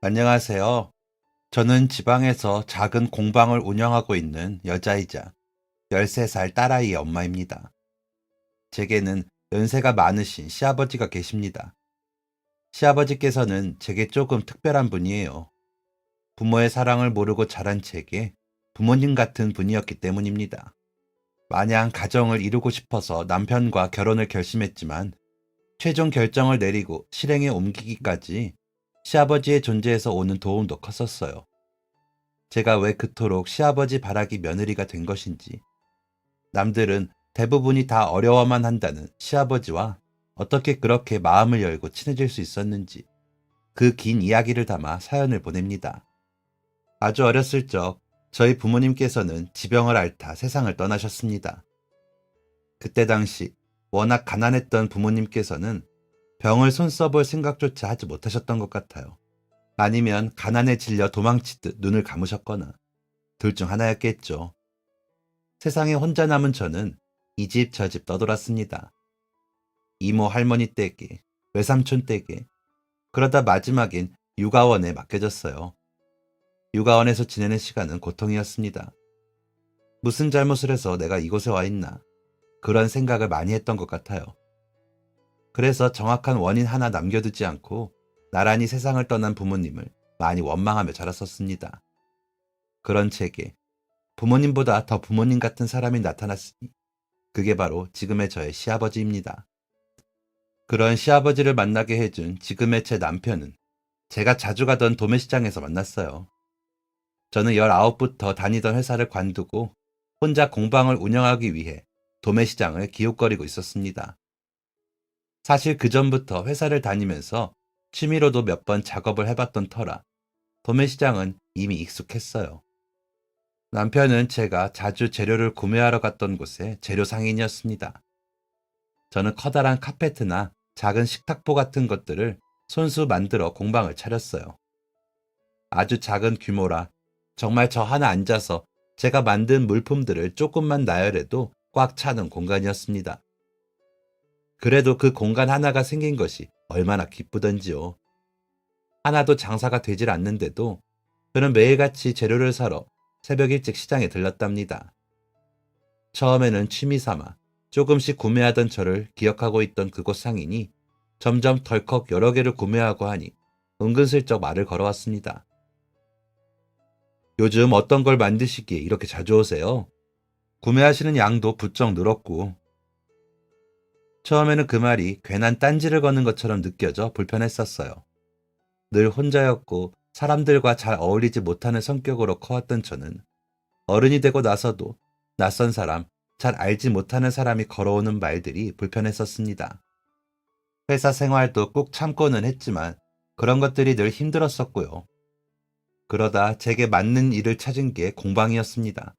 안녕하세요. 저는 지방에서 작은 공방을 운영하고 있는 여자이자 13살 딸아이의 엄마입니다. 제게는 연세가 많으신 시아버지가 계십니다. 시아버지께서는 제게 조금 특별한 분이에요. 부모의 사랑을 모르고 자란 제게 부모님 같은 분이었기 때문입니다. 마냥 가정을 이루고 싶어서 남편과 결혼을 결심했지만 최종 결정을 내리고 실행에 옮기기까지 시아버지의 존재에서 오는 도움도 컸었어요. 제가 왜 그토록 시아버지 바라기 며느리가 된 것인지, 남들은 대부분이 다 어려워만 한다는 시아버지와 어떻게 그렇게 마음을 열고 친해질 수 있었는지, 그 긴 이야기를 담아 사연을 보냅니다. 아주 어렸을 적 저희 부모님께서는 지병을 앓다 세상을 떠나셨습니다. 그때 당시 워낙 가난했던 부모님께서는 병을 손써볼 생각조차 하지 못하셨던 것 같아요. 아니면 가난에 질려 도망치듯 눈을 감으셨거나 둘 중 하나였겠죠. 세상에 혼자 남은 저는 이 집 저 집 떠돌았습니다. 이모 할머니 댁에, 외삼촌 댁에, 그러다 마지막엔 육아원에 맡겨졌어요. 육아원에서 지내는 시간은 고통이었습니다. 무슨 잘못을 해서 내가 이곳에 와 있나, 그런 생각을 많이 했던 것 같아요. 그래서 정확한 원인 하나 남겨두지 않고 나란히 세상을 떠난 부모님을 많이 원망하며 자랐었습니다. 그런 제게 부모님보다 더 부모님 같은 사람이 나타났으니 그게 바로 지금의 저의 시아버지입니다. 그런 시아버지를 만나게 해준 지금의 제 남편은 제가 자주 가던 도매시장에서 만났어요. 저는 19부터 다니던 회사를 관두고 혼자 공방을 운영하기 위해 도매시장을 기웃거리고 있었습니다. 사실 그 전부터 회사를 다니면서 취미로도 몇 번 작업을 해봤던 터라 도매시장은 이미 익숙했어요. 남편은 제가 자주 재료를 구매하러 갔던 곳의 재료 상인이었습니다. 저는 커다란 카페트나 작은 식탁보 같은 것들을 손수 만들어 공방을 차렸어요. 아주 작은 규모라 정말 저 하나 앉아서 제가 만든 물품들을 조금만 나열해도 꽉 차는 공간이었습니다. 그래도 그 공간 하나가 생긴 것이 얼마나 기쁘던지요. 하나도 장사가 되질 않는데도 저는 매일같이 재료를 사러 새벽 일찍 시장에 들렀답니다. 처음에는 취미 삼아 조금씩 구매하던 저를 기억하고 있던 그곳 상인이 점점 덜컥 여러 개를 구매하고 하니 은근슬쩍 말을 걸어왔습니다. 요즘 어떤 걸 만드시기에 이렇게 자주 오세요? 구매하시는 양도 부쩍 늘었고. 처음에는 그 말이 괜한 딴지를 거는 것처럼 느껴져 불편했었어요. 늘 혼자였고 사람들과 잘 어울리지 못하는 성격으로 커왔던 저는 어른이 되고 나서도 낯선 사람, 잘 알지 못하는 사람이 걸어오는 말들이 불편했었습니다. 회사 생활도 꾹 참고는 했지만 그런 것들이 늘 힘들었었고요. 그러다 제게 맞는 일을 찾은 게 공방이었습니다.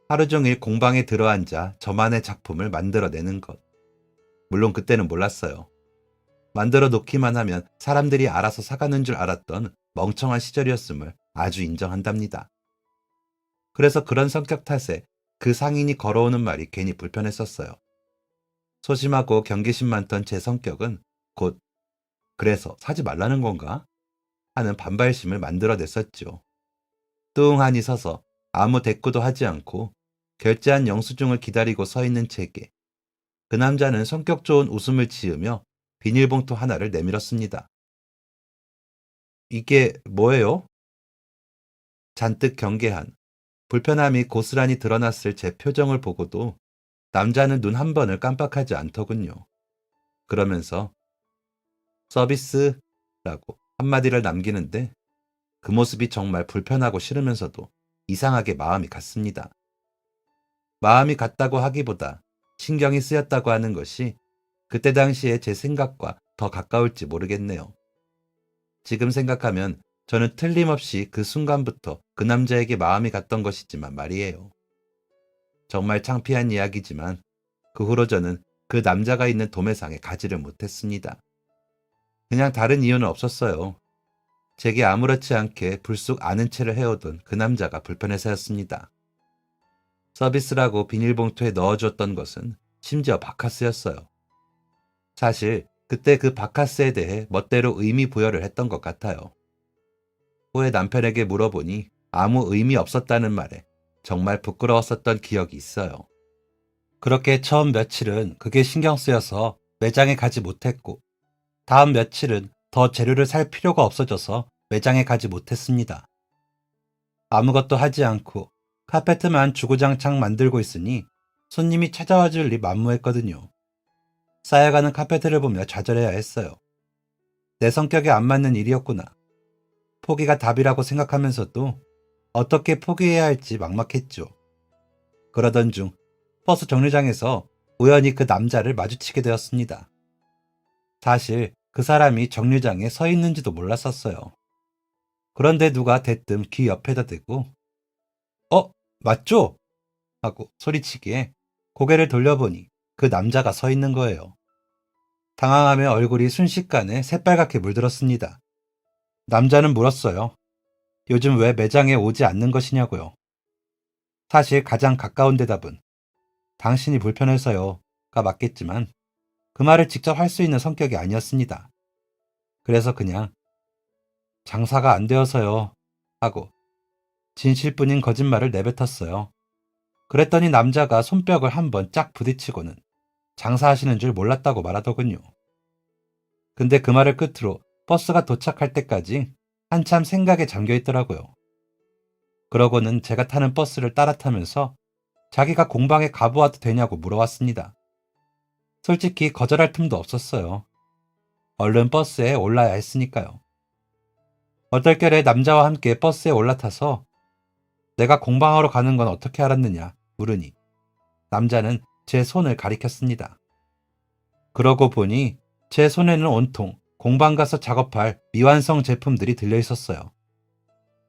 하루 종일 공방에 들어앉아 저만의 작품을 만들어내는 것. 물론 그때는 몰랐어요. 만들어 놓기만 하면 사람들이 알아서 사가는 줄 알았던 멍청한 시절이었음을 아주 인정한답니다. 그래서 그런 성격 탓에 그 상인이 걸어오는 말이 괜히 불편했었어요. 소심하고 경계심 많던 제 성격은 곧 그래서 사지 말라는 건가? 하는 반발심을 만들어냈었죠. 뚱하니 서서 아무 대꾸도 하지 않고 결제한 영수증을 기다리고 서 있는 제게 그 남자는 성격 좋은 웃음을 지으며 비닐봉투 하나를 내밀었습니다. 이게 뭐예요? 잔뜩 경계한 불편함이 고스란히 드러났을 제 표정을 보고도 남자는 눈 한 번을 깜빡하지 않더군요. 그러면서 서비스라고 한마디를 남기는데 그 모습이 정말 불편하고 싫으면서도 이상하게 마음이 갔습니다. 마음이 갔다고 하기보다 신경이 쓰였다고 하는 것이 그때 당시에 제 생각과 더 가까울지 모르겠네요. 지금 생각하면 저는 틀림없이 그 순간부터 그 남자에게 마음이 갔던 것이지만 말이에요. 정말 창피한 이야기지만 그 후로 저는 그 남자가 있는 도매상에 가지를 못했습니다. 그냥 다른 이유는 없었어요. 제게 아무렇지 않게 불쑥 아는 체를 해오던 그 남자가 불편해서였습니다. 서비스라고 비닐봉투에 넣어주었던 것은 심지어 바카스였어요. 사실 그때 그 바카스에 대해 멋대로 의미 부여를 했던 것 같아요. 후에 남편에게 물어보니 아무 의미 없었다는 말에 정말 부끄러웠었던 기억이 있어요. 그렇게 처음 며칠은 그게 신경 쓰여서 매장에 가지 못했고, 다음 며칠은 더 재료를 살 필요가 없어져서 매장에 가지 못했습니다. 아무것도 하지 않고 카페트만 주구장창 만들고 있으니 손님이 찾아와 줄 리 만무했거든요. 쌓여가는 카페트를 보며 좌절해야 했어요. 내 성격에 안 맞는 일이었구나. 포기가 답이라고 생각하면서도 어떻게 포기해야 할지 막막했죠. 그러던 중 버스 정류장에서 우연히 그 남자를 마주치게 되었습니다. 사실 그 사람이 정류장에 서 있는지도 몰랐었어요. 그런데 누가 대뜸 귀 옆에다 대고 "어, 맞죠?" 하고 소리치기에 고개를 돌려보니 그 남자가 서 있는 거예요. 당황하며 얼굴이 순식간에 새빨갛게 물들었습니다. 남자는 물었어요. 요즘 왜 매장에 오지 않는 것이냐고요. 사실 가장 가까운 대답은 당신이 불편해서요가 맞겠지만 그 말을 직접 할 수 있는 성격이 아니었습니다. 그래서 그냥 장사가 안 되어서요 하고 진실뿐인 거짓말을 내뱉었어요. 그랬더니 남자가 손뼉을 한번 짝 부딪히고는 장사하시는 줄 몰랐다고 말하더군요. 근데 그 말을 끝으로 버스가 도착할 때까지 한참 생각에 잠겨 있더라고요. 그러고는 제가 타는 버스를 따라 타면서 자기가 공방에 가보아도 되냐고 물어왔습니다. 솔직히 거절할 틈도 없었어요. 얼른 버스에 올라야 했으니까요. 얼떨결에 남자와 함께 버스에 올라타서 내가 공방하러 가는 건 어떻게 알았느냐 물으니 남자는 제 손을 가리켰습니다. 그러고 보니 제 손에는 온통 공방 가서 작업할 미완성 제품들이 들려 있었어요.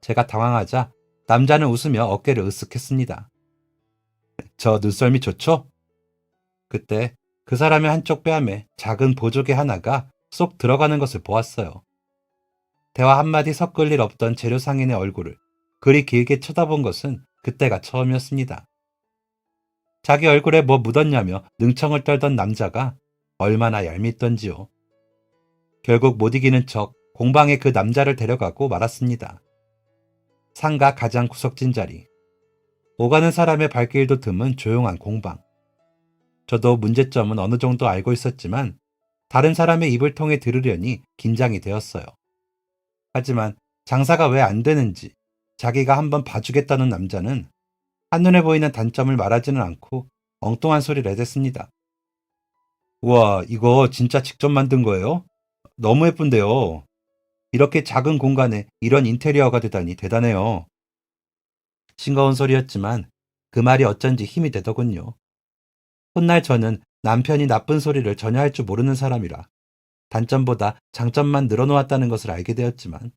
제가 당황하자 남자는 웃으며 어깨를 으쓱했습니다. 저 눈썰미 좋죠? 그때 그 사람의 한쪽 뺨에 작은 보조개 하나가 쏙 들어가는 것을 보았어요. 대화 한마디 섞을 일 없던 재료 상인의 얼굴을 그리 길게 쳐다본 것은 그때가 처음이었습니다. 자기 얼굴에 뭐 묻었냐며 능청을 떨던 남자가 얼마나 얄밉던지요. 결국 못 이기는 척 공방에 그 남자를 데려가고 말았습니다. 상가 가장 구석진 자리. 오가는 사람의 발길도 드문 조용한 공방. 저도 문제점은 어느 정도 알고 있었지만 다른 사람의 입을 통해 들으려니 긴장이 되었어요. 하지만 장사가 왜 안 되는지 자기가 한번 봐주겠다는 남자는 한눈에 보이는 단점을 말하지는 않고 엉뚱한 소리를 해댔습니다. 우와, 이거 진짜 직접 만든 거예요? 너무 예쁜데요. 이렇게 작은 공간에 이런 인테리어가 되다니 대단해요. 싱거운 소리였지만 그 말이 어쩐지 힘이 되더군요. 훗날 저는 남편이 나쁜 소리를 전혀 할 줄 모르는 사람이라 단점보다 장점만 늘어놓았다는 것을 알게 되었지만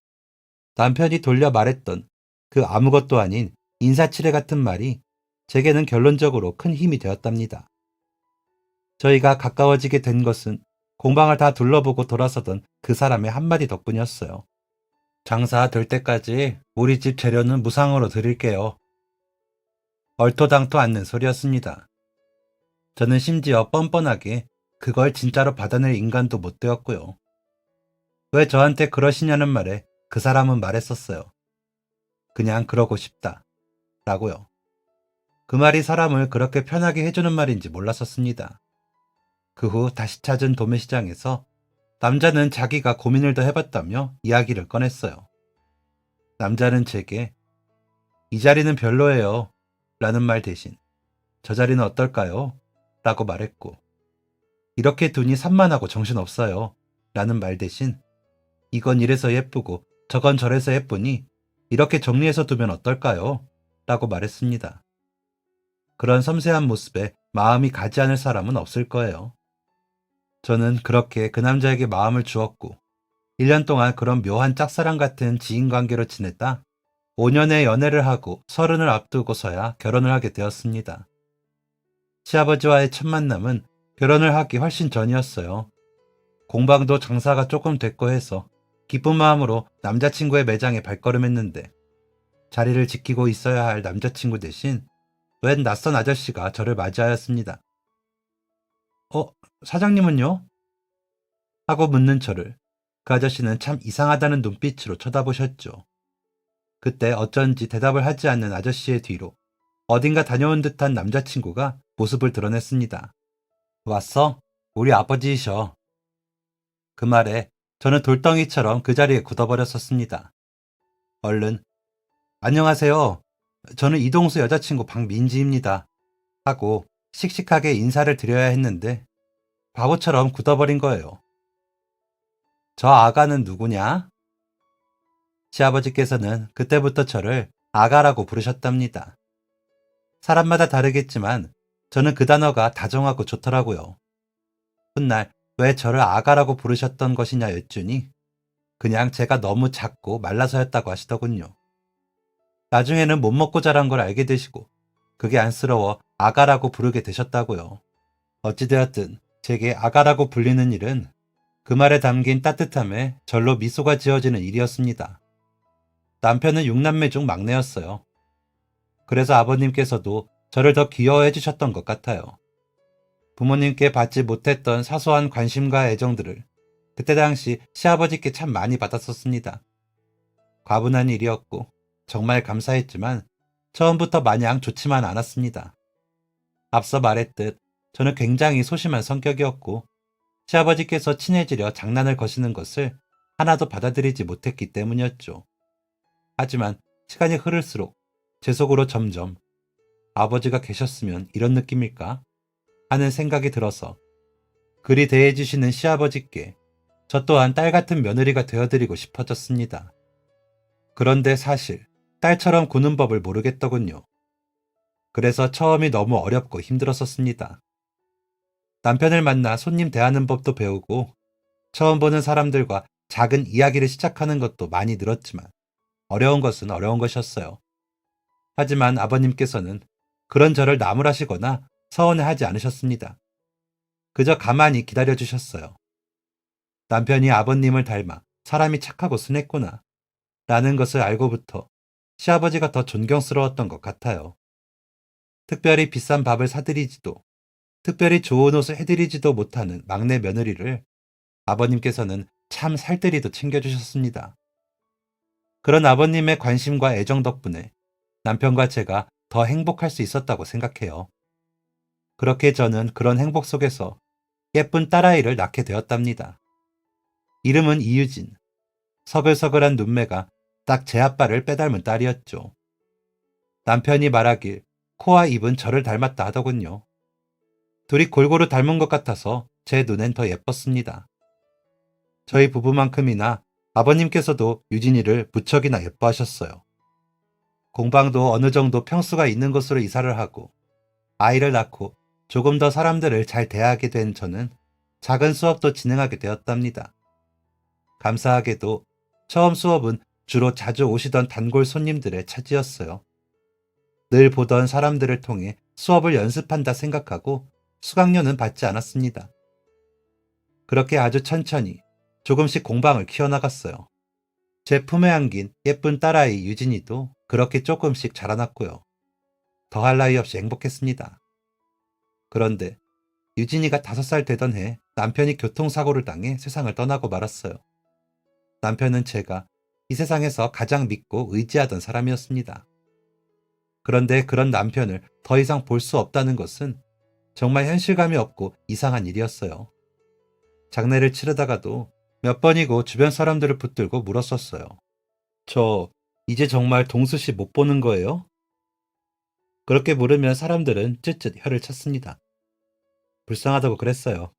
남편이 돌려 말했던 그 아무것도 아닌 인사치레 같은 말이 제게는 결론적으로 큰 힘이 되었답니다. 저희가 가까워지게 된 것은 공방을 다 둘러보고 돌아서던 그 사람의 한마디 덕분이었어요. 장사 될 때까지 우리 집 재료는 무상으로 드릴게요. 얼토당토 않는 소리였습니다. 저는 심지어 뻔뻔하게 그걸 진짜로 받아낼 인간도 못 되었고요. 왜 저한테 그러시냐는 말에 그 사람은 말했었어요. 그냥 그러고 싶다. 라고요. 그 말이 사람을 그렇게 편하게 해주는 말인지 몰랐었습니다. 그 후 다시 찾은 도매시장에서 남자는 자기가 고민을 더 해봤다며 이야기를 꺼냈어요. 남자는 제게 이 자리는 별로예요. 라는 말 대신 저 자리는 어떨까요? 라고 말했고 이렇게 두니 산만하고 정신없어요. 라는 말 대신 이건 이래서 예쁘고 저건 저래서 예쁘니 이렇게 정리해서 두면 어떨까요? 라고 말했습니다. 그런 섬세한 모습에 마음이 가지 않을 사람은 없을 거예요. 저는 그렇게 그 남자에게 마음을 주었고 1년 동안 그런 묘한 짝사랑 같은 지인관계로 지냈다 5년의 연애를 하고 30을 앞두고서야 결혼을 하게 되었습니다. 시아버지와의 첫 만남은 결혼을 하기 훨씬 전이었어요. 공방도 장사가 조금 됐고 해서 기쁜 마음으로 남자친구의 매장에 발걸음했는데 자리를 지키고 있어야 할 남자친구 대신 웬 낯선 아저씨가 저를 맞이하였습니다. 사장님은요? 하고 묻는 저를 그 아저씨는 참 이상하다는 눈빛으로 쳐다보셨죠. 그때 어쩐지 대답을 하지 않는 아저씨의 뒤로 어딘가 다녀온 듯한 남자친구가 모습을 드러냈습니다. 왔어? 우리 아버지이셔. 그 말에 저는 돌덩이처럼 그 자리에 굳어버렸었습니다. 얼른 안녕하세요. 저는 이동수 여자친구 박민지입니다. 하고 씩씩하게 인사를 드려야 했는데 바보처럼 굳어버린 거예요. 저 아가는 누구냐? 시아버지께서는 그때부터 저를 아가라고 부르셨답니다. 사람마다 다르겠지만 저는 그 단어가 다정하고 좋더라고요. 훗날 왜 저를 아가라고 부르셨던 것이냐 여쭈니 그냥 제가 너무 작고 말라서였다고 하시더군요. 나중에는 못 먹고 자란 걸 알게 되시고 그게 안쓰러워 아가라고 부르게 되셨다고요. 어찌되었든 제게 아가라고 불리는 일은 그 말에 담긴 따뜻함에 절로 미소가 지어지는 일이었습니다. 남편은 6남매 중 막내였어요. 그래서 아버님께서도 저를 더 귀여워해 주셨던 것 같아요. 부모님께 받지 못했던 사소한 관심과 애정들을 그때 당시 시아버지께 참 많이 받았었습니다. 과분한 일이었고 정말 감사했지만 처음부터 마냥 좋지만 않았습니다. 앞서 말했듯 저는 굉장히 소심한 성격이었고 시아버지께서 친해지려 장난을 거시는 것을 하나도 받아들이지 못했기 때문이었죠. 하지만 시간이 흐를수록 제 속으로 점점 아버지가 계셨으면 이런 느낌일까? 하는 생각이 들어서 그리 대해주시는 시아버지께 저 또한 딸 같은 며느리가 되어드리고 싶어졌습니다. 그런데 사실 딸처럼 구는 법을 모르겠더군요. 그래서 처음이 너무 어렵고 힘들었었습니다. 남편을 만나 손님 대하는 법도 배우고 처음 보는 사람들과 작은 이야기를 시작하는 것도 많이 늘었지만 어려운 것은 어려운 것이었어요. 하지만 아버님께서는 그런 저를 나무라시거나 서운해하지 않으셨습니다. 그저 가만히 기다려주셨어요. 남편이 아버님을 닮아 사람이 착하고 순했구나 라는 것을 알고부터 시아버지가 더 존경스러웠던 것 같아요. 특별히 비싼 밥을 사드리지도 특별히 좋은 옷을 해드리지도 못하는 막내 며느리를 아버님께서는 참 살뜰히도 챙겨주셨습니다. 그런 아버님의 관심과 애정 덕분에 남편과 제가 더 행복할 수 있었다고 생각해요. 그렇게 저는 그런 행복 속에서 예쁜 딸아이를 낳게 되었답니다. 이름은 이유진. 서글서글한 눈매가 딱 제 아빠를 빼닮은 딸이었죠. 남편이 말하길 코와 입은 저를 닮았다 하더군요. 둘이 골고루 닮은 것 같아서 제 눈엔 더 예뻤습니다. 저희 부부만큼이나 아버님께서도 유진이를 무척이나 예뻐하셨어요. 공방도 어느 정도 평수가 있는 곳으로 이사를 하고 아이를 낳고 조금 더 사람들을 잘 대하게 된 저는 작은 수업도 진행하게 되었답니다. 감사하게도 처음 수업은 주로 자주 오시던 단골 손님들의 차지였어요. 늘 보던 사람들을 통해 수업을 연습한다 생각하고 수강료는 받지 않았습니다. 그렇게 아주 천천히 조금씩 공방을 키워나갔어요. 제 품에 안긴 예쁜 딸아이 유진이도 그렇게 조금씩 자라났고요. 더할 나위 없이 행복했습니다. 그런데 유진이가 5살 되던 해 남편이 교통사고를 당해 세상을 떠나고 말았어요. 남편은 제가 이 세상에서 가장 믿고 의지하던 사람이었습니다. 그런데 그런 남편을 더 이상 볼 수 없다는 것은 정말 현실감이 없고 이상한 일이었어요. 장례를 치르다가도 몇 번이고 주변 사람들을 붙들고 물었었어요. 저 이제 정말 동수 씨 못 보는 거예요? 그렇게 물으면 사람들은 쯧쯧 혀를 찼습니다. 불쌍하다고 그랬어요.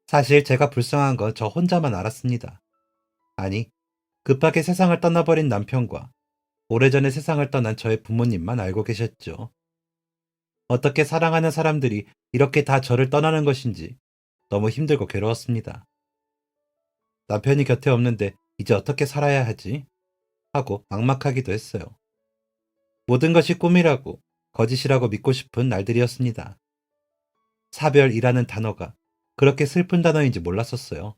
사실 제가 불쌍한 건 저 혼자만 알았습니다. 아니, 급하게 세상을 떠나버린 남편과 오래전에 세상을 떠난 저의 부모님만 알고 계셨죠. 어떻게 사랑하는 사람들이 이렇게 다 저를 떠나는 것인지 너무 힘들고 괴로웠습니다. 남편이 곁에 없는데 이제 어떻게 살아야 하지? 하고 막막하기도 했어요. 모든 것이 꿈이라고 거짓이라고 믿고 싶은 날들이었습니다. 사별이라는 단어가 그렇게 슬픈 단어인지 몰랐었어요.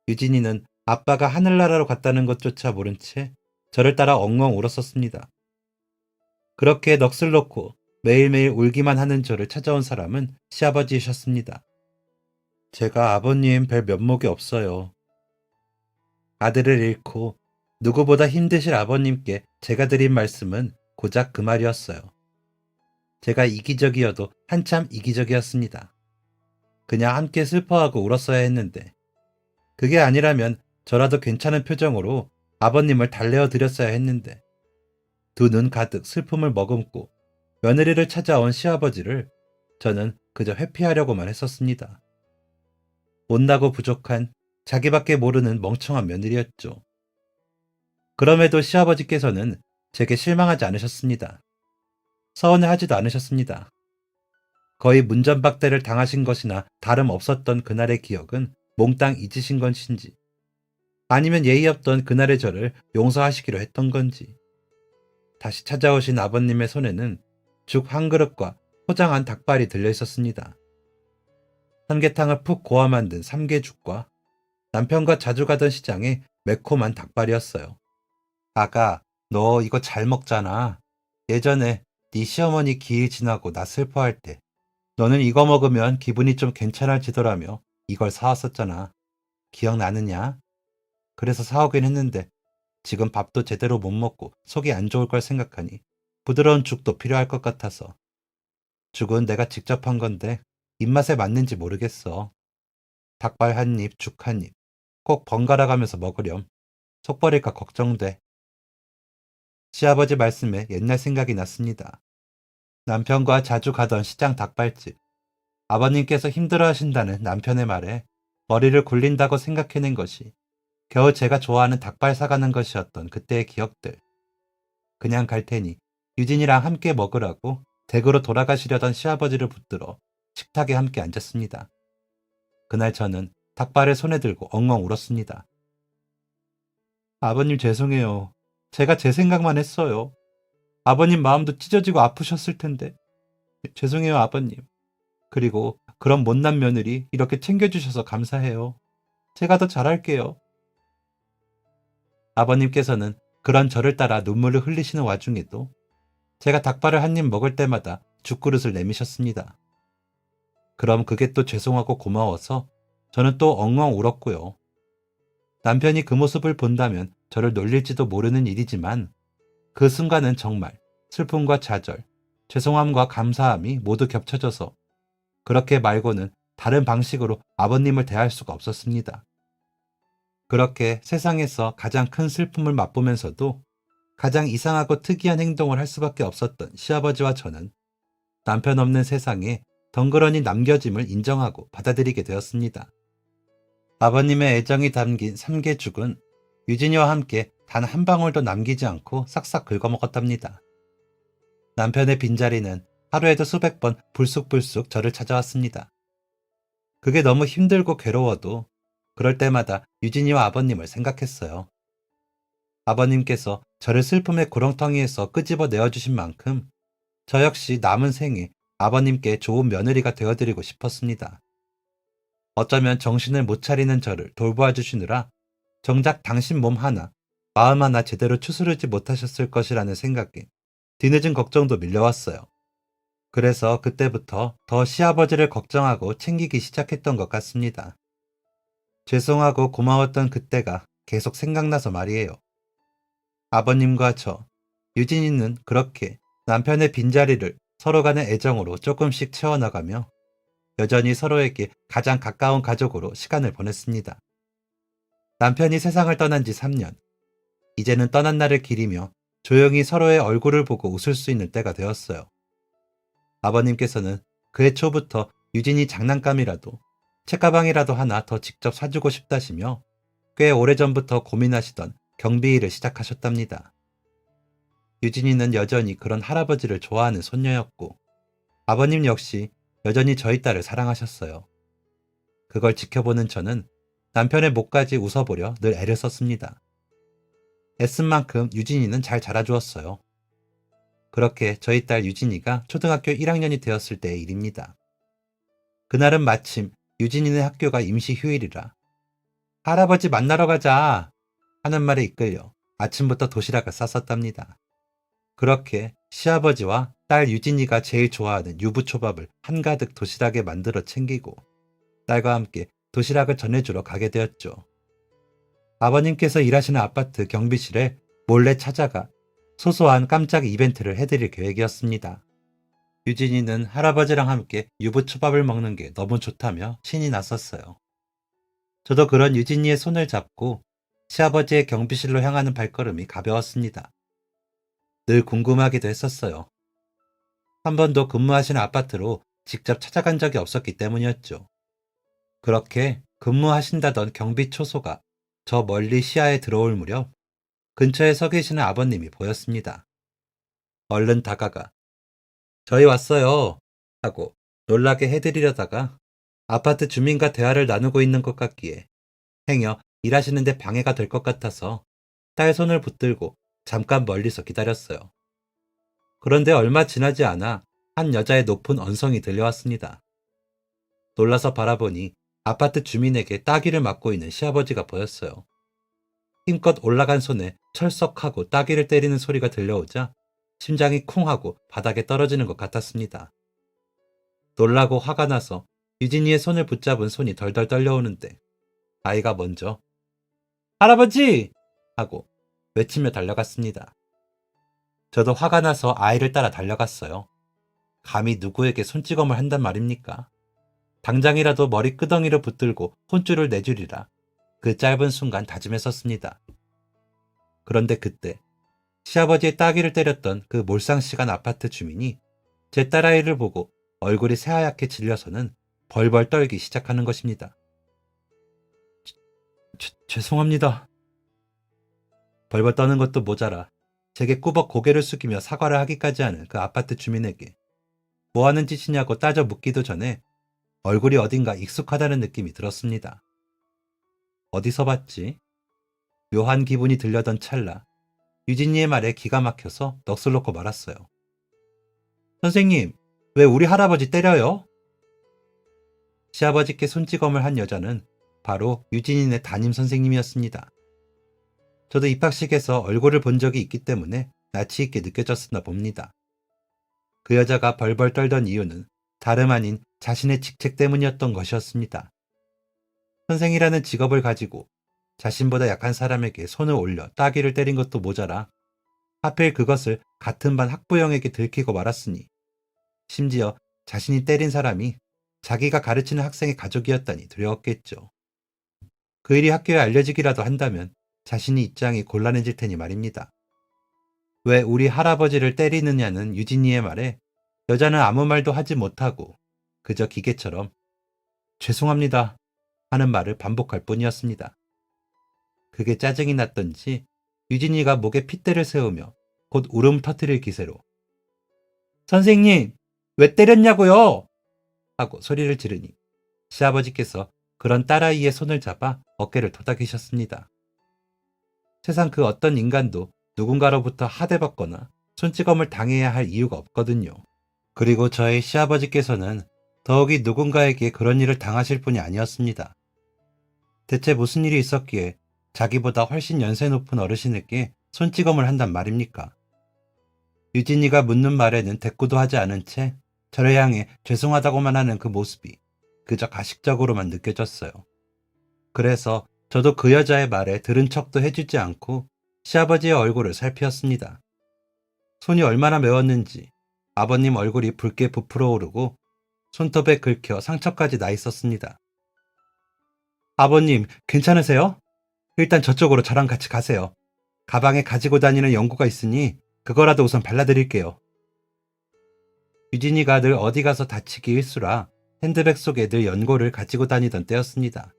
유진이는 아빠가 하늘나라로 갔다는 것조차 모른 채 저를 따라 엉엉 울었었습니다. 그렇게 넋을 놓고 매일매일 울기만 하는 저를 찾아온 사람은 시아버지이셨습니다. 제가 아버님 뵐 면목이 없어요. 아들을 잃고 누구보다 힘드실 아버님께 제가 드린 말씀은 고작 그 말이었어요. 제가 이기적이어도 한참 이기적이었습니다. 그냥 함께 슬퍼하고 울었어야 했는데 그게 아니라면 저라도 괜찮은 표정으로 아버님을 달래어 드렸어야 했는데 두 눈 가득 슬픔을 머금고 며느리를 찾아온 시아버지를 저는 그저 회피하려고만 했었습니다. 못나고 부족한 자기밖에 모르는 멍청한 며느리였죠. 그럼에도 시아버지께서는 제게 실망하지 않으셨습니다. 서운해하지도 않으셨습니다. 거의 문전박대를 당하신 것이나 다름없었던 그날의 기억은 몽땅 잊으신 것인지 아니면 예의 없던 그날의 저를 용서하시기로 했던 건지 다시 찾아오신 아버님의 손에는 죽 한 그릇과 포장한 닭발이 들려 있었습니다. 삼계탕을 푹 고아 만든 삼계죽과 남편과 자주 가던 시장에 매콤한 닭발이었어요. 아가, 너 이거 잘 먹잖아. 예전에 네 시어머니 기일 지나고 나 슬퍼할 때 너는 이거 먹으면 기분이 좀 괜찮아지더라며 이걸 사왔었잖아. 기억나느냐? 그래서 사오긴 했는데 지금 밥도 제대로 못 먹고 속이 안 좋을 걸 생각하니 부드러운 죽도 필요할 것 같아서. 죽은 내가 직접 한 건데 입맛에 맞는지 모르겠어. 닭발 한 입, 죽 한 입. 꼭 번갈아 가면서 먹으렴. 속 버릴까 걱정돼. 시아버지 말씀에 옛날 생각이 났습니다. 남편과 자주 가던 시장 닭발집. 아버님께서 힘들어 하신다는 남편의 말에 머리를 굴린다고 생각해낸 것이 겨우 제가 좋아하는 닭발 사가는 것이었던 그때의 기억들. 그냥 갈 테니 유진이랑 함께 먹으라고 댁으로 돌아가시려던 시아버지를 붙들어 식탁에 함께 앉았습니다. 그날 저는 닭발을 손에 들고 엉엉 울었습니다. 아버님 죄송해요. 제가 제 생각만 했어요. 아버님 마음도 찢어지고 아프셨을 텐데. 죄송해요, 아버님. 그리고 그런 못난 며느리 이렇게 챙겨주셔서 감사해요. 제가 더 잘할게요. 아버님께서는 그런 저를 따라 눈물을 흘리시는 와중에도 제가 닭발을 한 입 먹을 때마다 죽그릇을 내미셨습니다. 그럼 그게 또 죄송하고 고마워서 저는 또 엉엉 울었고요. 남편이 그 모습을 본다면 저를 놀릴지도 모르는 일이지만 그 순간은 정말 슬픔과 좌절, 죄송함과 감사함이 모두 겹쳐져서 그렇게 말고는 다른 방식으로 아버님을 대할 수가 없었습니다. 그렇게 세상에서 가장 큰 슬픔을 맛보면서도 가장 이상하고 특이한 행동을 할 수밖에 없었던 시아버지와 저는 남편 없는 세상에 덩그러니 남겨짐을 인정하고 받아들이게 되었습니다. 아버님의 애정이 담긴 삼계죽은 유진이와 함께 단 한 방울도 남기지 않고 싹싹 긁어먹었답니다. 남편의 빈자리는 하루에도 수백 번 불쑥불쑥 저를 찾아왔습니다. 그게 너무 힘들고 괴로워도 그럴 때마다 유진이와 아버님을 생각했어요. 아버님께서 저를 슬픔의 구렁텅이에서 끄집어 내어주신 만큼 저 역시 남은 생에 아버님께 좋은 며느리가 되어드리고 싶었습니다. 어쩌면 정신을 못 차리는 저를 돌보아 주시느라 정작 당신 몸 하나, 마음 하나 제대로 추스르지 못하셨을 것이라는 생각에 뒤늦은 걱정도 밀려왔어요. 그래서 그때부터 더 시아버지를 걱정하고 챙기기 시작했던 것 같습니다. 죄송하고 고마웠던 그때가 계속 생각나서 말이에요. 아버님과 저, 유진이는 그렇게 남편의 빈자리를 서로 간의 애정으로 조금씩 채워나가며 여전히 서로에게 가장 가까운 가족으로 시간을 보냈습니다. 남편이 세상을 떠난 지 3년, 이제는 떠난 날을 기리며 조용히 서로의 얼굴을 보고 웃을 수 있는 때가 되었어요. 아버님께서는 그해 초부터 유진이 장난감이라도 책가방이라도 하나 더 직접 사주고 싶다시며 꽤 오래전부터 고민하시던 경비일을 시작하셨답니다. 유진이는 여전히 그런 할아버지를 좋아하는 손녀였고 아버님 역시 여전히 저희 딸을 사랑하셨어요. 그걸 지켜보는 저는 남편의 목까지 웃어보려 늘 애를 썼습니다. 애쓴 만큼 유진이는 잘 자라주었어요. 그렇게 저희 딸 유진이가 초등학교 1학년이 되었을 때의 일입니다. 그날은 마침 유진이네 학교가 임시 휴일이라 할아버지 만나러 가자 하는 말에 이끌려 아침부터 도시락을 쌌었답니다. 그렇게 시아버지와 딸 유진이가 제일 좋아하는 유부초밥을 한가득 도시락에 만들어 챙기고 딸과 함께 도시락을 전해주러 가게 되었죠. 아버님께서 일하시는 아파트 경비실에 몰래 찾아가 소소한 깜짝 이벤트를 해드릴 계획이었습니다. 유진이는 할아버지랑 함께 유부초밥을 먹는 게 너무 좋다며 신이 났었어요. 저도 그런 유진이의 손을 잡고 시아버지의 경비실로 향하는 발걸음이 가벼웠습니다. 늘 궁금하기도 했었어요. 한 번도 근무하시는 아파트로 직접 찾아간 적이 없었기 때문이었죠. 그렇게 근무하신다던 경비 초소가 저 멀리 시야에 들어올 무렵 근처에 서 계시는 아버님이 보였습니다. 얼른 다가가 저희 왔어요 하고 놀라게 해드리려다가 아파트 주민과 대화를 나누고 있는 것 같기에 행여 일하시는데 방해가 될 것 같아서 딸 손을 붙들고 잠깐 멀리서 기다렸어요. 그런데 얼마 지나지 않아 한 여자의 높은 언성이 들려왔습니다. 놀라서 바라보니 아파트 주민에게 따귀를 맞고 있는 시아버지가 보였어요. 힘껏 올라간 손에 철썩하고 따귀를 때리는 소리가 들려오자 심장이 쿵 하고 바닥에 떨어지는 것 같았습니다. 놀라고 화가 나서 유진이의 손을 붙잡은 손이 덜덜 떨려오는데 아이가 먼저 할아버지! 하고 외치며 달려갔습니다. 저도 화가 나서 아이를 따라 달려갔어요. 감히 누구에게 손찌검을 한단 말입니까? 당장이라도 머리 끄덩이를 붙들고 혼쭐을 내주리라 그 짧은 순간 다짐했었습니다. 그런데 그때 시아버지의 따귀를 때렸던 그 몰상시간 아파트 주민이 제 딸아이를 보고 얼굴이 새하얗게 질려서는 벌벌 떨기 시작하는 것입니다. 죄송합니다. 벌벌 떠는 것도 모자라 제게 꾸벅 고개를 숙이며 사과를 하기까지 하는 그 아파트 주민에게 뭐 하는 짓이냐고 따져 묻기도 전에 얼굴이 어딘가 익숙하다는 느낌이 들었습니다. 어디서 봤지? 묘한 기분이 들려던 찰나 유진이의 말에 기가 막혀서 넋을 놓고 말았어요. 선생님, 왜 우리 할아버지 때려요? 시아버지께 손찌검을 한 여자는 바로 유진이네 담임 선생님이었습니다. 저도 입학식에서 얼굴을 본 적이 있기 때문에 낯이 있게 느껴졌었나 봅니다. 그 여자가 벌벌 떨던 이유는 다름 아닌 자신의 직책 때문이었던 것이었습니다. 선생이라는 직업을 가지고 자신보다 약한 사람에게 손을 올려 따귀를 때린 것도 모자라 하필 그것을 같은 반 학부형에게 들키고 말았으니 심지어 자신이 때린 사람이 자기가 가르치는 학생의 가족이었다니 두려웠겠죠. 그 일이 학교에 알려지기라도 한다면 자신이 입장이 곤란해질 테니 말입니다. 왜 우리 할아버지를 때리느냐는 유진이의 말에 여자는 아무 말도 하지 못하고 그저 기계처럼 죄송합니다 하는 말을 반복할 뿐이었습니다. 그게 짜증이 났던지 유진이가 목에 핏대를 세우며 곧 울음 터뜨릴 기세로 선생님, 왜 때렸냐고요? 하고 소리를 지르니 시아버지께서 그런 딸아이의 손을 잡아 어깨를 토닥이셨습니다. 세상 그 어떤 인간도 누군가로부터 하대받거나 손찌검을 당해야 할 이유가 없거든요. 그리고 저희 시아버지께서는 더욱이 누군가에게 그런 일을 당하실 분이 아니었습니다. 대체 무슨 일이 있었기에 자기보다 훨씬 연세 높은 어르신에게 손찌검을 한단 말입니까? 유진이가 묻는 말에는 대꾸도 하지 않은 채 저를 향해 죄송하다고만 하는 그 모습이 그저 가식적으로만 느껴졌어요. 그래서 저도 그 여자의 말에 들은 척도 해주지 않고 시아버지의 얼굴을 살피었습니다. 손이 얼마나 매웠는지 아버님 얼굴이 붉게 부풀어 오르고 손톱에 긁혀 상처까지 나 있었습니다. 아버님, 괜찮으세요? 일단 저쪽으로 저랑 같이 가세요. 가방에 가지고 다니는 연고가 있으니 그거라도 우선 발라드릴게요. 유진이가 늘 어디 가서 다치기 일수라 핸드백 속에 늘 연고를 가지고 다니던 때였습니다.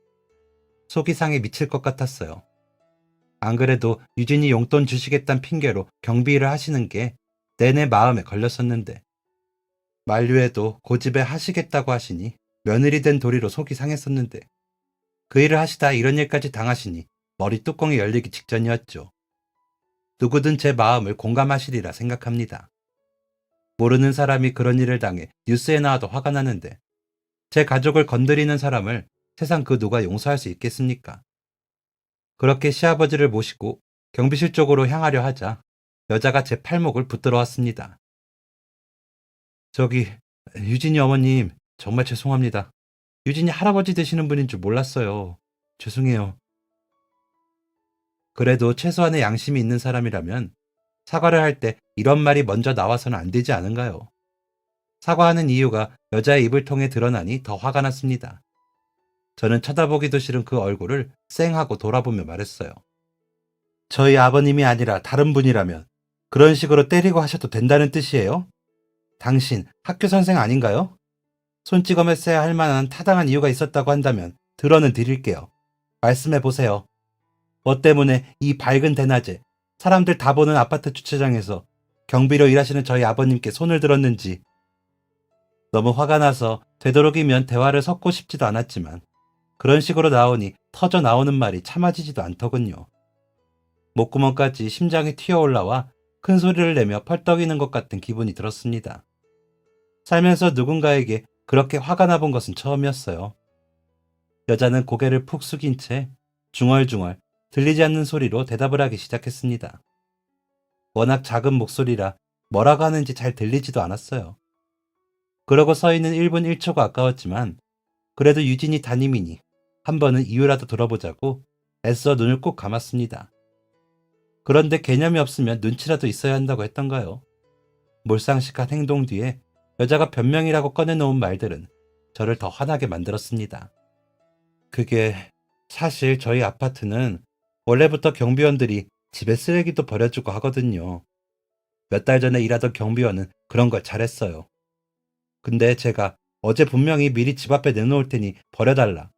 속이 상해 미칠 것 같았어요. 안 그래도 유진이 용돈 주시겠다는 핑계로 경비 일을 하시는 게 내내 마음에 걸렸었는데 만류에도 고집에 하시겠다고 하시니 며느리 된 도리로 속이 상했었는데 그 일을 하시다 이런 일까지 당하시니 머리 뚜껑이 열리기 직전이었죠. 누구든 제 마음을 공감하시리라 생각합니다. 모르는 사람이 그런 일을 당해 뉴스에 나와도 화가 나는데 제 가족을 건드리는 사람을 세상 그 누가 용서할 수 있겠습니까? 그렇게 시아버지를 모시고 경비실 쪽으로 향하려 하자 여자가 제 팔목을 붙들어 왔습니다. 저기 유진이 어머님 정말 죄송합니다. 유진이 할아버지 되시는 분인 줄 몰랐어요. 죄송해요. 그래도 최소한의 양심이 있는 사람이라면 사과를 할 때 이런 말이 먼저 나와서는 안 되지 않은가요? 사과하는 이유가 여자의 입을 통해 드러나니 더 화가 났습니다. 저는 쳐다보기도 싫은 그 얼굴을 쌩하고 돌아보며 말했어요. 저희 아버님이 아니라 다른 분이라면 그런 식으로 때리고 하셔도 된다는 뜻이에요? 당신 학교 선생 아닌가요? 손찌검했어야 할 만한 타당한 이유가 있었다고 한다면 들어는 드릴게요. 말씀해 보세요. 뭐 때문에 이 밝은 대낮에 사람들 다 보는 아파트 주차장에서 경비로 일하시는 저희 아버님께 손을 들었는지. 너무 화가 나서 되도록이면 대화를 섞고 싶지도 않았지만 그런 식으로 나오니 터져 나오는 말이 참아지지도 않더군요. 목구멍까지 심장이 튀어올라와 큰 소리를 내며 펄떡이는 것 같은 기분이 들었습니다. 살면서 누군가에게 그렇게 화가 나본 것은 처음이었어요. 여자는 고개를 푹 숙인 채 중얼중얼 들리지 않는 소리로 대답을 하기 시작했습니다. 워낙 작은 목소리라 뭐라고 하는지 잘 들리지도 않았어요. 그러고 서 있는 1분 1초가 아까웠지만 그래도 유진이 담임이니 한 번은 이유라도 들어보자고 애써 눈을 꼭 감았습니다. 그런데 개념이 없으면 눈치라도 있어야 한다고 했던가요? 몰상식한 행동 뒤에 여자가 변명이라고 꺼내놓은 말들은 저를 더 화나게 만들었습니다. 그게 사실 저희 아파트는 원래부터 경비원들이 집에 쓰레기도 버려주고 하거든요. 몇 달 전에 일하던 경비원은 그런 걸 잘했어요. 근데 제가 어제 분명히 미리 집 앞에 내놓을 테니 버려달라.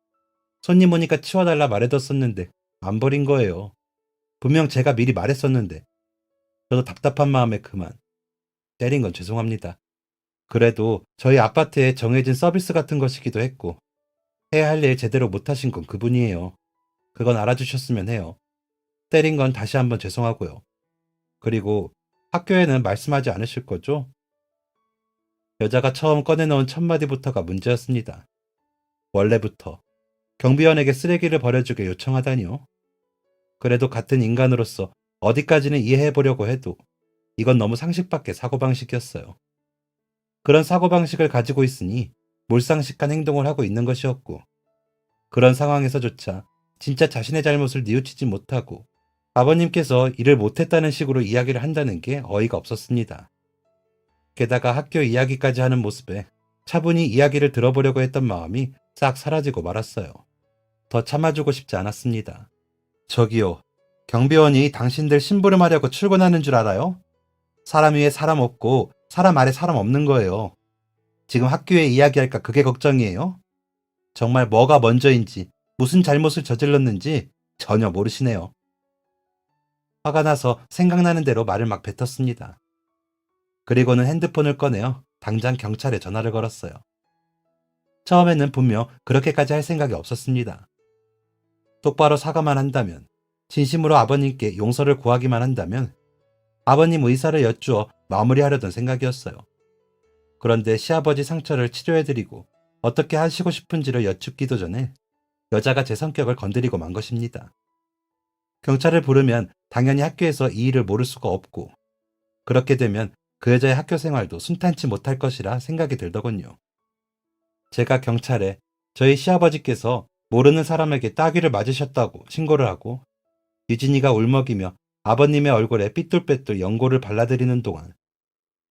손님 오니까 치워달라 말해뒀었는데 안 버린 거예요. 분명 제가 미리 말했었는데. 저도 답답한 마음에 그만. 때린 건 죄송합니다. 그래도 저희 아파트에 정해진 서비스 같은 것이기도 했고 해야 할 일 제대로 못하신 건 그분이에요. 그건 알아주셨으면 해요. 때린 건 다시 한번 죄송하고요. 그리고 학교에는 말씀하지 않으실 거죠? 여자가 처음 꺼내놓은 첫 마디부터가 문제였습니다. 원래부터 경비원에게 쓰레기를 버려주게 요청하다니요. 그래도 같은 인간으로서 어디까지는 이해해보려고 해도 이건 너무 상식밖의 사고방식이었어요. 그런 사고방식을 가지고 있으니 몰상식한 행동을 하고 있는 것이었고 그런 상황에서조차 진짜 자신의 잘못을 뉘우치지 못하고 아버님께서 일을 못했다는 식으로 이야기를 한다는 게 어이가 없었습니다. 게다가 학교 이야기까지 하는 모습에 차분히 이야기를 들어보려고 했던 마음이 싹 사라지고 말았어요. 더 참아주고 싶지 않았습니다. 저기요, 경비원이 당신들 심부름하려고 출근하는 줄 알아요? 사람 위에 사람 없고 사람 아래 사람 없는 거예요. 지금 학교에 이야기할까 그게 걱정이에요? 정말 뭐가 먼저인지 무슨 잘못을 저질렀는지 전혀 모르시네요. 화가 나서 생각나는 대로 말을 막 뱉었습니다. 그리고는 핸드폰을 꺼내어 당장 경찰에 전화를 걸었어요. 처음에는 분명 그렇게까지 할 생각이 없었습니다. 똑바로 사과만 한다면, 진심으로 아버님께 용서를 구하기만 한다면 아버님 의사를 여쭈어 마무리하려던 생각이었어요. 그런데 시아버지 상처를 치료해드리고 어떻게 하시고 싶은지를 여쭙기도 전에 여자가 제 성격을 건드리고 만 것입니다. 경찰을 부르면 당연히 학교에서 이 일을 모를 수가 없고 그렇게 되면 그 여자의 학교 생활도 순탄치 못할 것이라 생각이 들더군요. 제가 경찰에 저희 시아버지께서 모르는 사람에게 따귀를 맞으셨다고 신고를 하고 유진이가 울먹이며 아버님의 얼굴에 삐뚤빼뚤 연고를 발라드리는 동안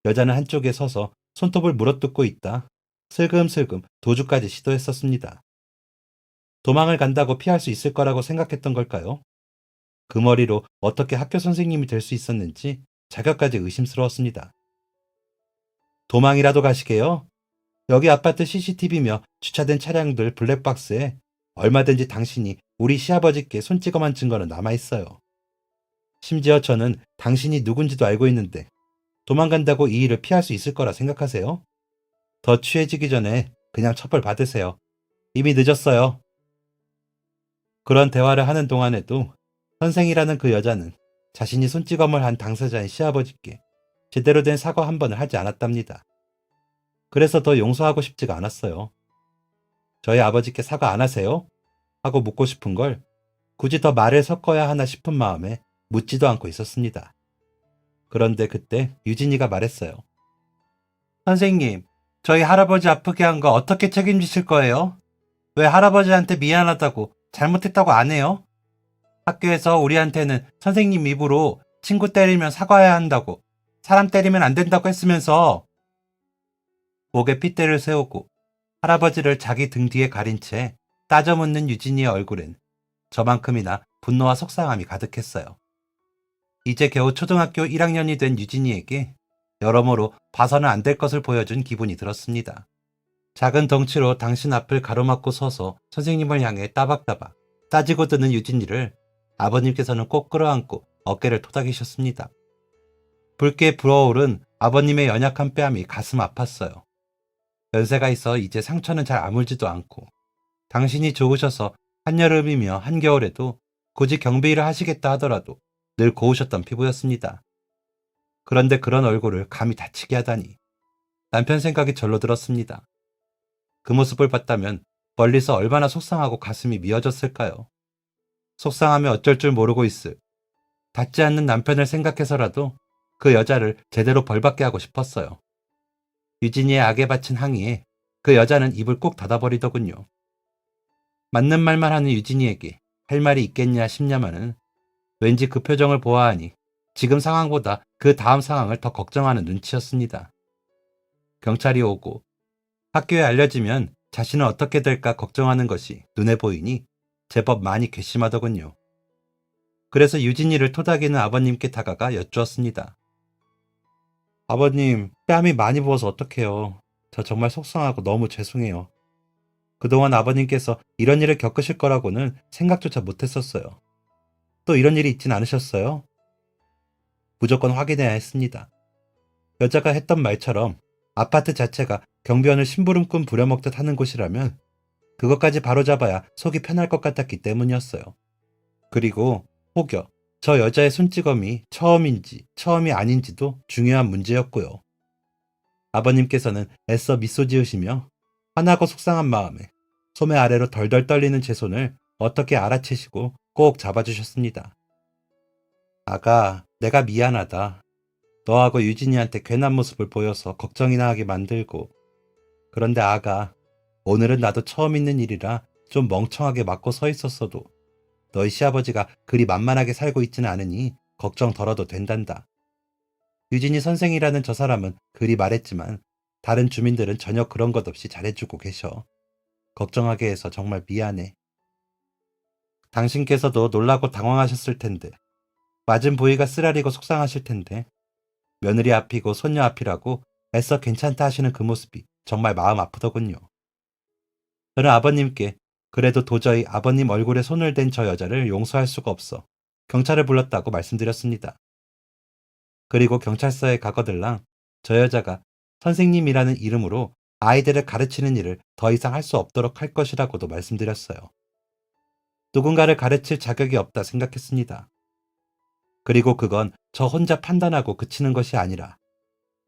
여자는 한쪽에 서서 손톱을 물어뜯고 있다 슬금슬금 도주까지 시도했었습니다. 도망을 간다고 피할 수 있을 거라고 생각했던 걸까요? 그 머리로 어떻게 학교 선생님이 될 수 있었는지 자격까지 의심스러웠습니다. 도망이라도 가시게요? 여기 아파트 CCTV며 주차된 차량들 블랙박스에 얼마든지 당신이 우리 시아버지께 손찌검한 증거는 남아있어요. 심지어 저는 당신이 누군지도 알고 있는데 도망간다고 이 일을 피할 수 있을 거라 생각하세요? 더 취해지기 전에 그냥 처벌 받으세요. 이미 늦었어요. 그런 대화를 하는 동안에도 선생이라는 그 여자는 자신이 손찌검을 한 당사자인 시아버지께 제대로 된 사과 한 번을 하지 않았답니다. 그래서 더 용서하고 싶지가 않았어요. 저희 아버지께 사과 안 하세요? 하고 묻고 싶은 걸 굳이 더 말을 섞어야 하나 싶은 마음에 묻지도 않고 있었습니다. 그런데 그때 유진이가 말했어요. 선생님, 저희 할아버지 아프게 한 거 어떻게 책임지실 거예요? 왜 할아버지한테 미안하다고 잘못했다고 안 해요? 학교에서 우리한테는 선생님 입으로 친구 때리면 사과해야 한다고, 사람 때리면 안 된다고 했으면서. 목에 핏대를 세우고 할아버지를 자기 등 뒤에 가린 채 따져 묻는 유진이의 얼굴엔 저만큼이나 분노와 속상함이 가득했어요. 이제 겨우 초등학교 1학년이 된 유진이에게 여러모로 봐서는 안 될 것을 보여준 기분이 들었습니다. 작은 덩치로 당신 앞을 가로막고 서서 선생님을 향해 따박따박 따지고 드는 유진이를 아버님께서는 꼭 끌어안고 어깨를 토닥이셨습니다. 붉게 부어오른 아버님의 연약한 뺨이 가슴 아팠어요. 연세가 있어 이제 상처는 잘 아물지도 않고 당신이 좋으셔서 한여름이며 한겨울에도 굳이 경비 일을 하시겠다 하더라도 늘 고우셨던 피부였습니다. 그런데 그런 얼굴을 감히 다치게 하다니 남편 생각이 절로 들었습니다. 그 모습을 봤다면 멀리서 얼마나 속상하고 가슴이 미어졌을까요? 속상하며 어쩔 줄 모르고 있을 닿지 않는 남편을 생각해서라도 그 여자를 제대로 벌받게 하고 싶었어요. 유진이의 악에 바친 항의에 그 여자는 입을 꾹 닫아버리더군요. 맞는 말만 하는 유진이에게 할 말이 있겠냐 싶냐마는 왠지 그 표정을 보아하니 지금 상황보다 그 다음 상황을 더 걱정하는 눈치였습니다. 경찰이 오고 학교에 알려지면 자신은 어떻게 될까 걱정하는 것이 눈에 보이니 제법 많이 괘씸하더군요. 그래서 유진이를 토닥이는 아버님께 다가가 여쭈었습니다. 아버님, 뺨이 많이 부어서 어떡해요. 저 정말 속상하고 너무 죄송해요. 그동안 아버님께서 이런 일을 겪으실 거라고는 생각조차 못했었어요. 또 이런 일이 있진 않으셨어요? 무조건 확인해야 했습니다. 여자가 했던 말처럼 아파트 자체가 경비원을 심부름꾼 부려먹듯 하는 곳이라면 그것까지 바로잡아야 속이 편할 것 같았기 때문이었어요. 그리고 혹여 저 여자의 손찌검이 처음인지 처음이 아닌지도 중요한 문제였고요. 아버님께서는 애써 미소 지으시며 화나고 속상한 마음에 소매 아래로 덜덜 떨리는 제 손을 어떻게 알아채시고 꼭 잡아주셨습니다. 아가, 내가 미안하다. 너하고 유진이한테 괜한 모습을 보여서 걱정이나 하게 만들고. 그런데 아가, 오늘은 나도 처음 있는 일이라 좀 멍청하게 맞고 서 있었어도 너희 시아버지가 그리 만만하게 살고 있지는 않으니 걱정 덜어도 된단다. 유진이 선생이라는 저 사람은 그리 말했지만 다른 주민들은 전혀 그런 것 없이 잘해주고 계셔. 걱정하게 해서 정말 미안해. 당신께서도 놀라고 당황하셨을 텐데, 맞은 부위가 쓰라리고 속상하실 텐데, 며느리 앞이고 손녀 앞이라고 애써 괜찮다 하시는 그 모습이 정말 마음 아프더군요. 저는 아버님께 그래도 도저히 아버님 얼굴에 손을 댄 저 여자를 용서할 수가 없어 경찰을 불렀다고 말씀드렸습니다. 그리고 경찰서에 가거들랑 저 여자가 선생님이라는 이름으로 아이들을 가르치는 일을 더 이상 할 수 없도록 할 것이라고도 말씀드렸어요. 누군가를 가르칠 자격이 없다 생각했습니다. 그리고 그건 저 혼자 판단하고 그치는 것이 아니라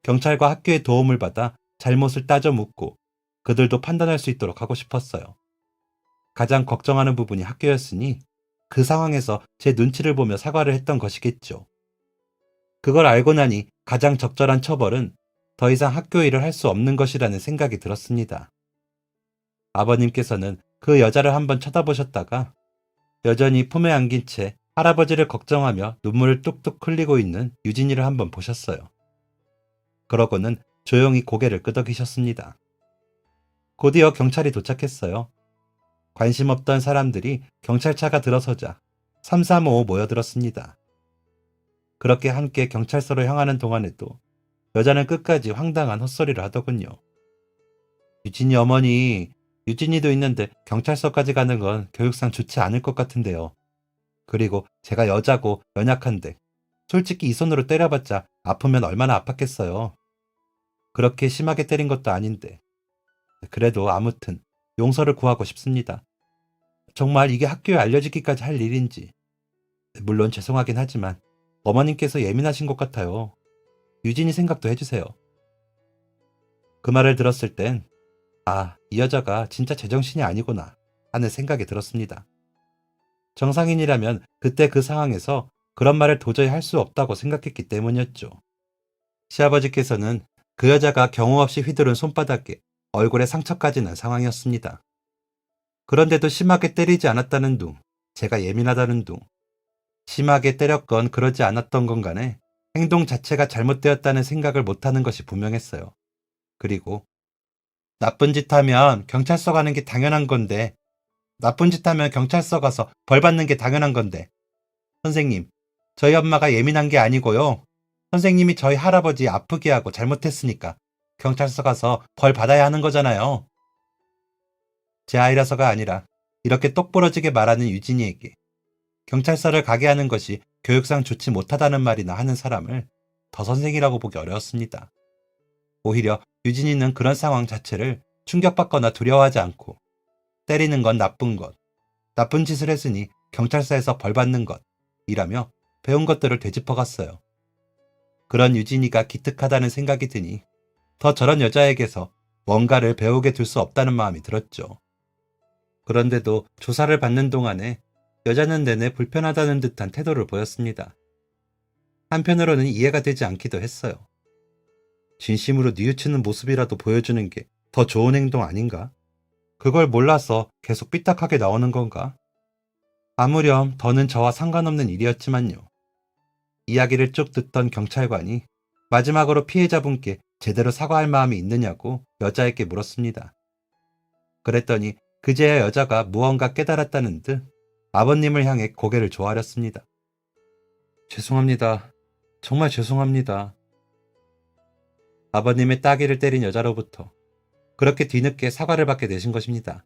경찰과 학교의 도움을 받아 잘못을 따져 묻고 그들도 판단할 수 있도록 하고 싶었어요. 가장 걱정하는 부분이 학교였으니 그 상황에서 제 눈치를 보며 사과를 했던 것이겠죠. 그걸 알고 나니 가장 적절한 처벌은 더 이상 학교 일을 할 수 없는 것이라는 생각이 들었습니다. 아버님께서는 그 여자를 한번 쳐다보셨다가 여전히 품에 안긴 채 할아버지를 걱정하며 눈물을 뚝뚝 흘리고 있는 유진이를 한번 보셨어요. 그러고는 조용히 고개를 끄덕이셨습니다. 곧이어 경찰이 도착했어요. 관심 없던 사람들이 경찰차가 들어서자 335 모여들었습니다. 그렇게 함께 경찰서로 향하는 동안에도 여자는 끝까지 황당한 헛소리를 하더군요. 유진이 어머니, 유진이도 있는데 경찰서까지 가는 건 교육상 좋지 않을 것 같은데요. 그리고 제가 여자고 연약한데 솔직히 이 손으로 때려봤자 아프면 얼마나 아팠겠어요. 그렇게 심하게 때린 것도 아닌데. 그래도 아무튼 용서를 구하고 싶습니다. 정말 이게 학교에 알려지기까지 할 일인지. 물론 죄송하긴 하지만 어머님께서 예민하신 것 같아요. 유진이 생각도 해주세요. 그 말을 들었을 땐 이 여자가 진짜 제정신이 아니구나 하는 생각이 들었습니다. 정상인이라면 그때 그 상황에서 그런 말을 도저히 할 수 없다고 생각했기 때문이었죠. 시아버지께서는 그 여자가 경우 없이 휘두른 손바닥에 얼굴에 상처까지 난 상황이었습니다. 그런데도 심하게 때리지 않았다는 둥, 제가 예민하다는 둥, 심하게 때렸건 그러지 않았던 건 간에 행동 자체가 잘못되었다는 생각을 못하는 것이 분명했어요. 그리고 나쁜 짓 하면 경찰서 가는 게 당연한 건데, 나쁜 짓 하면 경찰서 가서 벌 받는 게 당연한 건데, 선생님, 저희 엄마가 예민한 게 아니고요. 선생님이 저희 할아버지 아프게 하고 잘못했으니까 경찰서 가서 벌 받아야 하는 거잖아요. 제 아이라서가 아니라 이렇게 똑부러지게 말하는 유진이에게 경찰서를 가게 하는 것이 교육상 좋지 못하다는 말이나 하는 사람을 더 선생이라고 보기 어려웠습니다. 오히려 유진이는 그런 상황 자체를 충격받거나 두려워하지 않고 때리는 건 나쁜 것, 나쁜 짓을 했으니 경찰서에서 벌 받는 것, 이라며 배운 것들을 되짚어갔어요. 그런 유진이가 기특하다는 생각이 드니 더 저런 여자에게서 뭔가를 배우게 둘 수 없다는 마음이 들었죠. 그런데도 조사를 받는 동안에 여자는 내내 불편하다는 듯한 태도를 보였습니다. 한편으로는 이해가 되지 않기도 했어요. 진심으로 뉘우치는 모습이라도 보여주는 게 더 좋은 행동 아닌가? 그걸 몰라서 계속 삐딱하게 나오는 건가? 아무렴 더는 저와 상관없는 일이었지만요. 이야기를 쭉 듣던 경찰관이 마지막으로 피해자분께 제대로 사과할 마음이 있느냐고 여자에게 물었습니다. 그랬더니 그제야 여자가 무언가 깨달았다는 듯 아버님을 향해 고개를 조아렸습니다. 죄송합니다. 정말 죄송합니다. 아버님의 따귀를 때린 여자로부터 그렇게 뒤늦게 사과를 받게 되신 것입니다.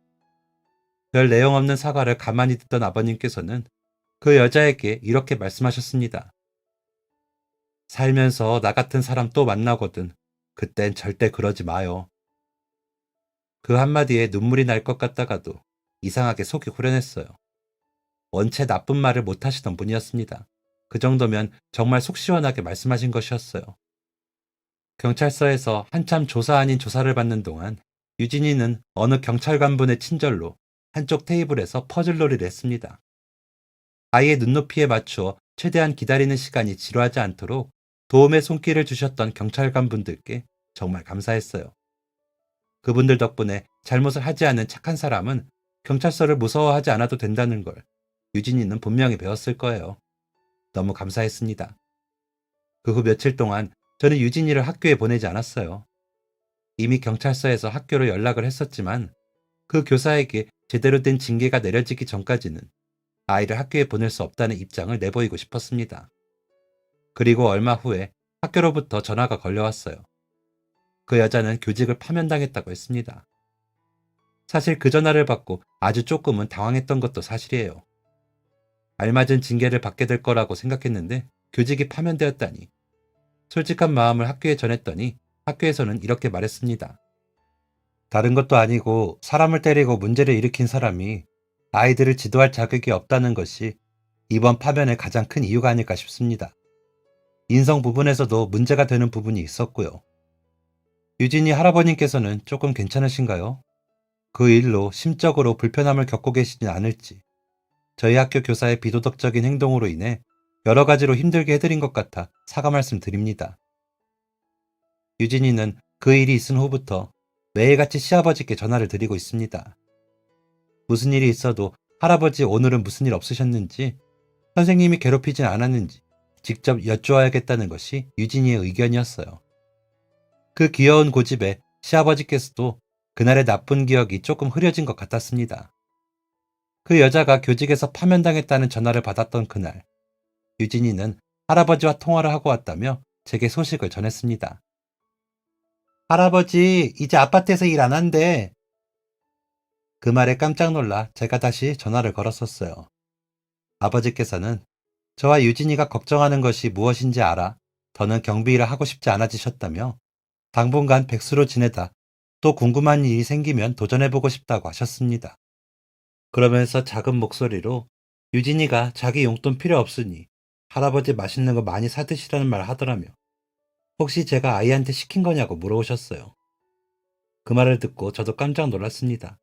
별 내용 없는 사과를 가만히 듣던 아버님께서는 그 여자에게 이렇게 말씀하셨습니다. 살면서 나 같은 사람 또 만나거든. 그땐 절대 그러지 마요. 그 한마디에 눈물이 날 것 같다가도 이상하게 속이 후련했어요. 원체 나쁜 말을 못 하시던 분이었습니다. 그 정도면 정말 속 시원하게 말씀하신 것이었어요. 경찰서에서 한참 조사 아닌 조사를 받는 동안 유진이는 어느 경찰관분의 친절로 한쪽 테이블에서 퍼즐놀이를 했습니다. 아이의 눈높이에 맞추어 최대한 기다리는 시간이 지루하지 않도록 도움의 손길을 주셨던 경찰관분들께 정말 감사했어요. 그분들 덕분에 잘못을 하지 않은 착한 사람은 경찰서를 무서워하지 않아도 된다는 걸 유진이는 분명히 배웠을 거예요. 너무 감사했습니다. 그 후 며칠 동안 저는 유진이를 학교에 보내지 않았어요. 이미 경찰서에서 학교로 연락을 했었지만 그 교사에게 제대로 된 징계가 내려지기 전까지는 아이를 학교에 보낼 수 없다는 입장을 내보이고 싶었습니다. 그리고 얼마 후에 학교로부터 전화가 걸려왔어요. 그 여자는 교직을 파면당했다고 했습니다. 사실 그 전화를 받고 아주 조금은 당황했던 것도 사실이에요. 알맞은 징계를 받게 될 거라고 생각했는데 교직이 파면되었다니. 솔직한 마음을 학교에 전했더니 학교에서는 이렇게 말했습니다. 다른 것도 아니고 사람을 때리고 문제를 일으킨 사람이 아이들을 지도할 자격이 없다는 것이 이번 파면의 가장 큰 이유가 아닐까 싶습니다. 인성 부분에서도 문제가 되는 부분이 있었고요. 유진이 할아버님께서는 조금 괜찮으신가요? 그 일로 심적으로 불편함을 겪고 계시진 않을지, 저희 학교 교사의 비도덕적인 행동으로 인해 여러 가지로 힘들게 해드린 것 같아 사과 말씀 드립니다. 유진이는 그 일이 있은 후부터 매일같이 시아버지께 전화를 드리고 있습니다. 무슨 일이 있어도 할아버지 오늘은 무슨 일 없으셨는지, 선생님이 괴롭히진 않았는지 직접 여쭈어야겠다는 것이 유진이의 의견이었어요. 그 귀여운 고집에 시아버지께서도 그날의 나쁜 기억이 조금 흐려진 것 같았습니다. 그 여자가 교직에서 파면당했다는 전화를 받았던 그날, 유진이는 할아버지와 통화를 하고 왔다며 제게 소식을 전했습니다. 할아버지, 이제 아파트에서 일 안 한대. 그 말에 깜짝 놀라 제가 다시 전화를 걸었었어요. 아버지께서는 저와 유진이가 걱정하는 것이 무엇인지 알아 더는 경비 일을 하고 싶지 않아지셨다며 당분간 백수로 지내다 또 궁금한 일이 생기면 도전해보고 싶다고 하셨습니다. 그러면서 작은 목소리로 유진이가 자기 용돈 필요 없으니 할아버지 맛있는 거 많이 사드시라는 말 하더라며 혹시 제가 아이한테 시킨 거냐고 물어오셨어요. 그 말을 듣고 저도 깜짝 놀랐습니다.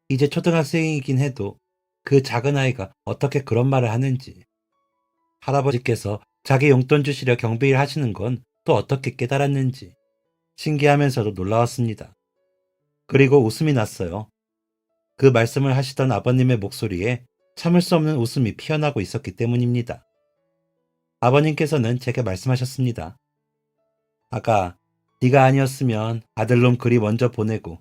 이제 초등학생이긴 해도 그 작은 아이가 어떻게 그런 말을 하는지, 할아버지께서 자기 용돈 주시려 경비일 하시는 건 또 어떻게 깨달았는지 신기하면서도 놀라웠습니다. 그리고 웃음이 났어요. 그 말씀을 하시던 아버님의 목소리에 참을 수 없는 웃음이 피어나고 있었기 때문입니다. 아버님께서는 제게 말씀하셨습니다. 아가, 네가 아니었으면 아들놈 그리 먼저 보내고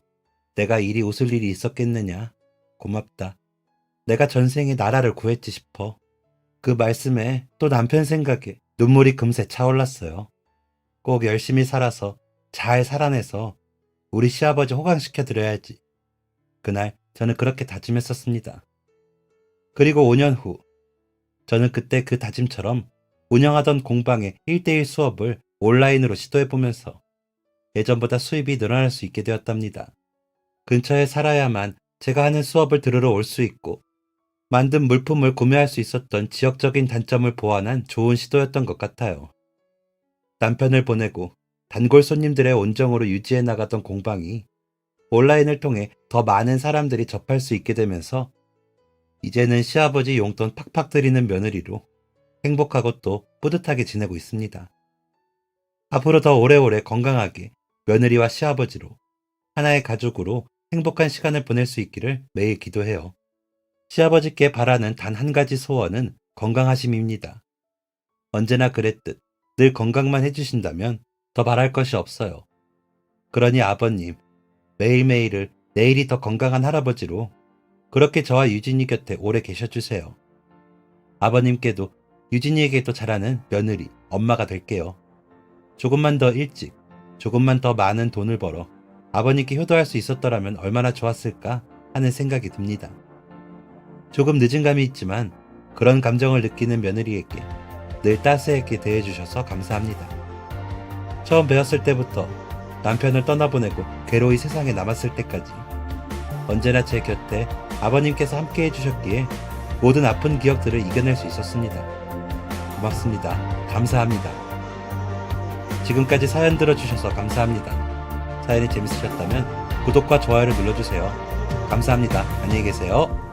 내가 이리 웃을 일이 있었겠느냐. 고맙다. 내가 전생에 나라를 구했지 싶어. 그 말씀에 또 남편 생각에 눈물이 금세 차올랐어요. 꼭 열심히 살아서 잘 살아내서 우리 시아버지 호강시켜드려야지. 그날 저는 그렇게 다짐했었습니다. 그리고 5년 후, 저는 그때 그 다짐처럼 운영하던 공방의 1대1 수업을 온라인으로 시도해보면서 예전보다 수입이 늘어날 수 있게 되었답니다. 근처에 살아야만 제가 하는 수업을 들으러 올 수 있고 만든 물품을 구매할 수 있었던 지역적인 단점을 보완한 좋은 시도였던 것 같아요. 남편을 보내고 단골 손님들의 온정으로 유지해 나가던 공방이 온라인을 통해 더 많은 사람들이 접할 수 있게 되면서 이제는 시아버지 용돈 팍팍 드리는 며느리로 행복하고 또 뿌듯하게 지내고 있습니다. 앞으로 더 오래오래 건강하게 며느리와 시아버지로 하나의 가족으로 행복한 시간을 보낼 수 있기를 매일 기도해요. 시아버지께 바라는 단 한 가지 소원은 건강하심입니다. 언제나 그랬듯 늘 건강만 해주신다면 더 바랄 것이 없어요. 그러니 아버님, 매일매일을 내일이 더 건강한 할아버지로 그렇게 저와 유진이 곁에 오래 계셔주세요. 아버님께도 유진이에게도 잘하는 며느리, 엄마가 될게요. 조금만 더 일찍, 조금만 더 많은 돈을 벌어 아버님께 효도할 수 있었더라면 얼마나 좋았을까 하는 생각이 듭니다. 조금 늦은 감이 있지만 그런 감정을 느끼는 며느리에게 늘 따스하게 대해주셔서 감사합니다. 처음 배웠을 때부터 남편을 떠나보내고 괴로이 세상에 남았을 때까지 언제나 제 곁에 아버님께서 함께 해주셨기에 모든 아픈 기억들을 이겨낼 수 있었습니다. 고맙습니다. 감사합니다. 지금까지 사연 들어주셔서 감사합니다. 사연이 재밌으셨다면 구독과 좋아요를 눌러주세요. 감사합니다. 안녕히 계세요.